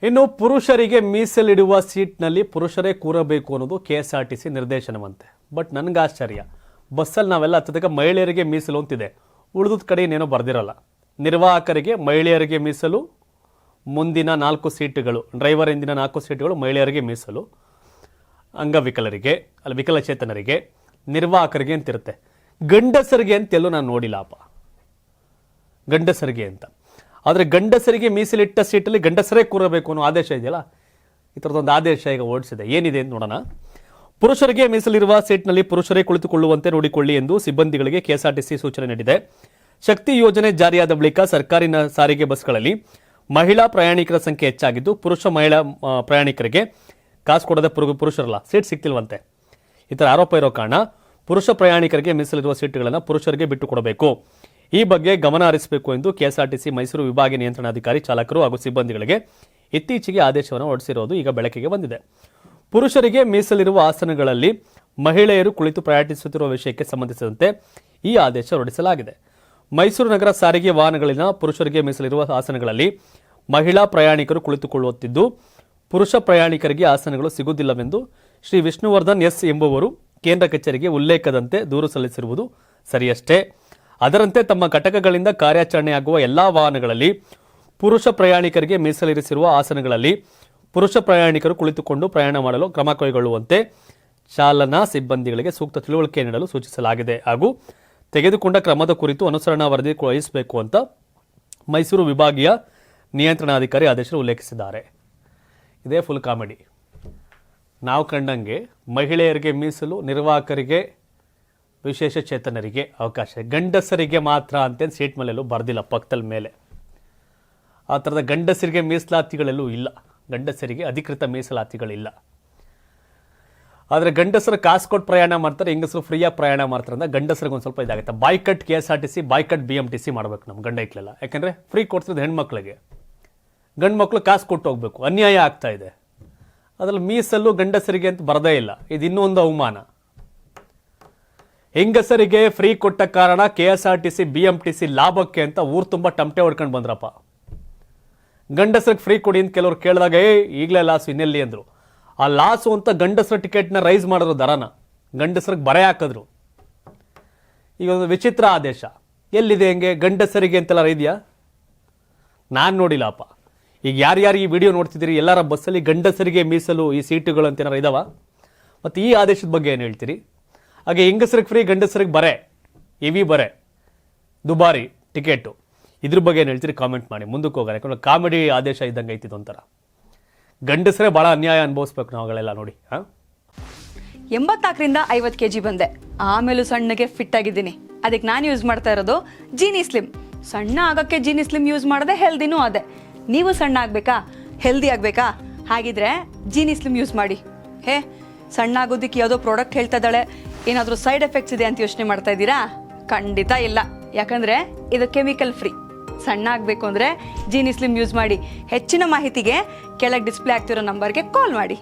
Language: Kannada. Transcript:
ಇನ್ನು ಪುರುಷರಿಗೆ ಮೀಸಲಿಡುವ ಸೀಟ್ನಲ್ಲಿ ಪುರುಷರೇ ಕೂರಬೇಕು ಅನ್ನೋದು KSRTC ನಿರ್ದೇಶನವಂತೆ. ಬಟ್ ನನಗೆ ಆಶ್ಚರ್ಯ, ಬಸ್ಸಲ್ಲಿ ನಾವೆಲ್ಲ ಹತ್ತದಾಗ ಮಹಿಳೆಯರಿಗೆ ಮೀಸಲು ಅಂತಿದೆ, ಉಳಿದ ಕಡೆ ಇನ್ನೇನೋ ಬರ್ದಿರಲ್ಲ. ನಿರ್ವಾಹಕರಿಗೆ ಮಹಿಳೆಯರಿಗೆ ಮೀಸಲು, ಮುಂದಿನ 4 ಸೀಟುಗಳು, ಡ್ರೈವರ್ ಹಿಂದಿನ 4 ಸೀಟುಗಳು ಮಹಿಳೆಯರಿಗೆ ಮೀಸಲು, ಅಂಗವಿಕಲರಿಗೆ ವಿಕಲಚೇತನರಿಗೆ, ನಿರ್ವಾಹಕರಿಗೆ ಅಂತಿರುತ್ತೆ. ಗಂಡಸರಿಗೆ ಅಂತೆಲ್ಲೂ ನಾನು ನೋಡಿಲ್ಲಪ್ಪ, ಗಂಡಸರಿಗೆ ಅಂತ. ಆದರೆ ಗಂಡಸರಿಗೆ ಮೀಸಲಿಟ್ಟ ಸೀಟಲ್ಲಿ ಗಂಡಸರೇ ಕೂರಬೇಕು ಅನ್ನೋ ಆದೇಶ ಇದೆಯಲ್ಲ, ಈ ಥರದೊಂದು ಆದೇಶ ಈಗ ಹೊರಡಿಸಿದೆ. ಏನಿದೆ ಅಂತ ನೋಡೋಣ. ಪುರುಷರಿಗೆ ಮೀಸಲಿರುವ ಸೀಟ್ನಲ್ಲಿ ಪುರುಷರೇ ಕುಳಿತುಕೊಳ್ಳುವಂತೆ ನೋಡಿಕೊಳ್ಳಿ ಎಂದು ಸಿಬ್ಬಂದಿಗಳಿಗೆ KSRTC ಸೂಚನೆ ನೀಡಿದೆ. ಶಕ್ತಿ ಯೋಜನೆ ಜಾರಿಯಾದ ಬಳಿಕ ಸರ್ಕಾರಿ ಸಾರಿಗೆ ಬಸ್ಗಳಲ್ಲಿ ಮಹಿಳಾ ಪ್ರಯಾಣಿಕರ ಸಂಖ್ಯೆ ಹೆಚ್ಚಾಗಿದ್ದು, ಮಹಿಳಾ ಪ್ರಯಾಣಿಕರಿಗೆ ಕಾಸು ಕೊಡದೆ ಪುರುಷರಲ್ಲ ಸೀಟ್ ಸಿಗ್ತಿಲ್ವಂತೆ. ಈ ಥರ ಆರೋಪ ಇರೋ ಕಾರಣ ಪುರುಷ ಪ್ರಯಾಣಿಕರಿಗೆ ಮೀಸಲಿರುವ ಸೀಟುಗಳನ್ನು ಪುರುಷರಿಗೆ ಬಿಟ್ಟು ಕೊಡಬೇಕು. ಈ ಬಗ್ಗೆ ಗಮನ ಹರಿಸಬೇಕು ಎಂದು KSRTC ಮೈಸೂರು ವಿಭಾಗೀಯ ನಿಯಂತ್ರಣಾಧಿಕಾರಿ ಚಾಲಕರು ಹಾಗೂ ಸಿಬ್ಬಂದಿಗಳಿಗೆ ಇತ್ತೀಚೆಗೆ ಆದೇಶವನ್ನು ಹೊರಡಿಸಿರೋದು ಈಗ ಬೆಳಕಿಗೆ ಬಂದಿದೆ. ಪುರುಷರಿಗೆ ಮೀಸಲಿರುವ ಆಸನಗಳಲ್ಲಿ ಮಹಿಳೆಯರು ಕುಳಿತು ಪ್ರಯಾಣಿಸುತ್ತಿರುವ ವಿಷಯಕ್ಕೆ ಸಂಬಂಧಿಸಿದಂತೆ ಈ ಆದೇಶ ಹೊರಡಿಸಲಾಗಿದೆ. ಮೈಸೂರು ನಗರ ಸಾರಿಗೆ ವಾಹನಗಳಲ್ಲಿನ ಪುರುಷರಿಗೆ ಮೀಸಲಿರುವ ಆಸನಗಳಲ್ಲಿ ಮಹಿಳಾ ಪ್ರಯಾಣಿಕರು ಕುಳಿತುಕೊಳ್ಳುತ್ತಿದ್ದು, ಪುರುಷ ಪ್ರಯಾಣಿಕರಿಗೆ ಆಸನಗಳು ಸಿಗುವುದಿಲ್ಲವೆಂದು ಶ್ರೀ ವಿಷ್ಣುವರ್ಧನ್ ಎಸ್ ಎಂಬುವರು ಕೇಂದ್ರ ಕಚೇರಿಗೆ ಉಲ್ಲೇಖದಂತೆ ದೂರು ಸಲ್ಲಿಸಿರುವುದು ಸರಿಯಷ್ಟೇ. ಅದರಂತೆ ತಮ್ಮ ಘಟಕಗಳಿಂದ ಕಾರ್ಯಾಚರಣೆಯಾಗುವ ಎಲ್ಲಾ ವಾಹನಗಳಲ್ಲಿ ಪುರುಷ ಪ್ರಯಾಣಿಕರಿಗೆ ಮೀಸಲಿರಿಸಿರುವ ಆಸನಗಳಲ್ಲಿ ಪುರುಷ ಪ್ರಯಾಣಿಕರು ಕುಳಿತುಕೊಂಡು ಪ್ರಯಾಣ ಮಾಡಲು ಕ್ರಮ ಕೈಗೊಳ್ಳುವಂತೆ ಚಾಲನಾ ಸಿಬ್ಬಂದಿಗಳಿಗೆ ಸೂಕ್ತ ತಿಳುವಳಿಕೆ ನೀಡಲು ಸೂಚಿಸಲಾಗಿದೆ ಹಾಗೂ ತೆಗೆದುಕೊಂಡ ಕ್ರಮದ ಕುರಿತು ಅನುಸರಣಾ ವರದಿ ವಹಿಸಬೇಕು ಅಂತ ಮೈಸೂರು ವಿಭಾಗೀಯ ನಿಯಂತ್ರಣಾಧಿಕಾರಿ ಆದೇಶ ಉಲ್ಲೇಖಿಸಿದ್ದಾರೆ. ಇದೇ ಫುಲ್ ಕಾಮಿಡಿ. ನಾವು ಕಂಡಂಗೆ ಮಹಿಳೆಯರಿಗೆ ಮೀಸಲು, ನಿರ್ವಾಹಕರಿಗೆ, ವಿಶೇಷ ಚೇತನರಿಗೆ ಅವಕಾಶ, ಗಂಡಸರಿಗೆ ಮಾತ್ರ ಅಂತ ಸೀಟ್ ಮೇಲೆಲ್ಲೂ ಬರ್ದಿಲ್ಲ, ಪಕ್ಕದಲ್ಲಿ ಮೇಲೆ. ಆ ಥರದ ಗಂಡಸರಿಗೆ ಮೀಸಲಾತಿಗಳೆಲ್ಲೂ ಇಲ್ಲ, ಗಂಡಸರಿಗೆ ಅಧಿಕೃತ ಮೀಸಲಾತಿಗಳಿಲ್ಲ. ಆದರೆ ಗಂಡಸರು ಕಾಸು ಕೊಟ್ಟು ಪ್ರಯಾಣ ಮಾಡ್ತಾರೆ, ಹೆಂಗಸರು ಫ್ರೀಯಾಗಿ ಪ್ರಯಾಣ ಮಾಡ್ತಾರೆ ಅಂತ ಗಂಡಸರಿಗೆ ಒಂದು ಸ್ವಲ್ಪ ಇದಾಗುತ್ತೆ. ಬಾಯ್ಕಟ್ KSRTC, ಬಾಯ್ಕಟ್ BMTC ಮಾಡ್ಬೇಕು ನಮ್ಮ ಗಂಡ ಇಕ್ಲೆಲ್ಲ. ಯಾಕೆಂದರೆ ಫ್ರೀ ಕೊಡ್ತಿರೋದು ಹೆಣ್ಮಕ್ಳಿಗೆ, ಗಂಡು ಮಕ್ಕಳು ಕಾಸು ಕೊಟ್ಟು ಹೋಗ್ಬೇಕು, ಅನ್ಯಾಯ ಆಗ್ತಾ ಇದೆ. ಅದರಲ್ಲಿ ಮೀಸಲು ಗಂಡಸರಿಗೆ ಅಂತ ಬರದೇ ಇಲ್ಲ, ಇದು ಇನ್ನೊಂದು ಅವಮಾನ. ಹೆಂಗಸರಿಗೆ ಫ್ರೀ ಕೊಟ್ಟ ಕಾರಣ KSRTC BMTC ಲಾಭಕ್ಕೆ ಅಂತ ಊರು ತುಂಬ ಟಮಟೆ ಹೊಡ್ಕೊಂಡು ಬಂದ್ರಪ್ಪ. ಗಂಡಸರಿಗೆ ಫ್ರೀ ಕೊಡಿ ಅಂತ ಕೆಲವರು ಕೇಳಿದಾಗ ಈಗಲೇ ಲಾಸು ಇನ್ನೆಲ್ಲಿ ಅಂದರು. ಆ ಲಾಸು ಅಂತ ಗಂಡಸರ ಟಿಕೆಟ್ನ ರೈಸ್ ಮಾಡಿದ್ರು, ದರನ ಗಂಡಸರಿಗೆ ಬರೆ ಹಾಕಿದ್ರು. ಈಗ ಒಂದು ವಿಚಿತ್ರ ಆದೇಶ ಎಲ್ಲಿದೆ, ಹೆಂಗೆ ಗಂಡಸರಿಗೆ ಅಂತೆಲ್ಲ ಇದೆಯಾ? ನಾನು ನೋಡಿಲ್ಲಪ್ಪ. ಈಗ ಯಾರ್ಯಾರು ಈ ವಿಡಿಯೋ ನೋಡ್ತಿದ್ದೀರಿ, ಎಲ್ಲರ ಬಸ್ಸಲ್ಲಿ ಗಂಡಸರಿಗೆ ಮೀಸಲು ಈ ಸೀಟುಗಳು ಅಂತ ಏನಾರು ಇದಾವ? ಮತ್ತು ಈ ಆದೇಶದ ಬಗ್ಗೆ ಏನು ಹೇಳ್ತೀರಿ? ಹಾಗೆ ಹೆಂಗಸರಿಗೆ ಫ್ರೀ, ಗಂಡಸರಿಗೆ ಬರೆ, ಇವಿ ಬರೆ, ದುಬಾರಿ ಟಿಕೆಟು, ಇದ್ರ ಬಗ್ಗೆ ಏನು ಹೇಳ್ತೀರಿ ಕಾಮೆಂಟ್ ಮಾಡಿ. ಮುಂದಕ್ಕೆ ಹೋಗೋಣ, ಯಾಕಂದ್ರೆ ಕಾಮಿಡಿ ಆದೇಶ ಇದ್ದಂಗೆ ಐತಿದ್ದು ಒಂಥರ. ಗಂಡಸರೇ ಭಾಳ ಅನ್ಯಾಯ ಅನುಭವಿಸ್ಬೇಕು ನಾವುಗಳೆಲ್ಲ ನೋಡಿ. 84ರಿಂದ 50 kg ಬಂದೆ, ಆಮೇಲೂ ಸಣ್ಣಗೆ ಫಿಟ್ ಆಗಿದ್ದೀನಿ. ಅದಕ್ಕೆ ನಾನು ಯೂಸ್ ಮಾಡ್ತಾ ಇರೋದು ಜೀನಿ ಸ್ಲಿಮ್. ಸಣ್ಣ ಆಗೋಕ್ಕೆ ಜೀನಿ ಸ್ಲಿಮ್ ಯೂಸ್ ಮಾಡಿದೆ, ಹೆಲ್ದಿನೂ ಅದೇ. ನೀವು ಸಣ್ಣ ಆಗಬೇಕಾ, ಹೆಲ್ದಿ ಆಗಬೇಕಾ? ಹಾಗಿದ್ರೆ ಜೀನಿ ಸ್ಲಿಮ್ ಯೂಸ್ ಮಾಡಿ. ಸಣ್ಣ ಆಗೋದಕ್ಕೆ ಯಾವುದೋ ಪ್ರಾಡಕ್ಟ್ ಹೇಳ್ತಾ ಇದ್ದಾಳೆ, ಏನಾದರೂ ಸೈಡ್ ಎಫೆಕ್ಟ್ಸ್ ಇದೆ ಅಂತ ಯೋಚನೆ ಮಾಡ್ತಾ ಇದ್ದೀರಾ? ಖಂಡಿತ ಇಲ್ಲ, ಯಾಕಂದರೆ ಇದು ಕೆಮಿಕಲ್ ಫ್ರೀ. ಸಣ್ಣ ಆಗಬೇಕು ಅಂದರೆ ಜೀನಿ ಸ್ಲಿಮ್ ಯೂಸ್ ಮಾಡಿ. ಹೆಚ್ಚಿನ ಮಾಹಿತಿಗೆ ಕೆಳಗೆ ಡಿಸ್ಪ್ಲೇ ಆಗ್ತಿರೋ ನಂಬರ್ಗೆ ಕಾಲ್ ಮಾಡಿ.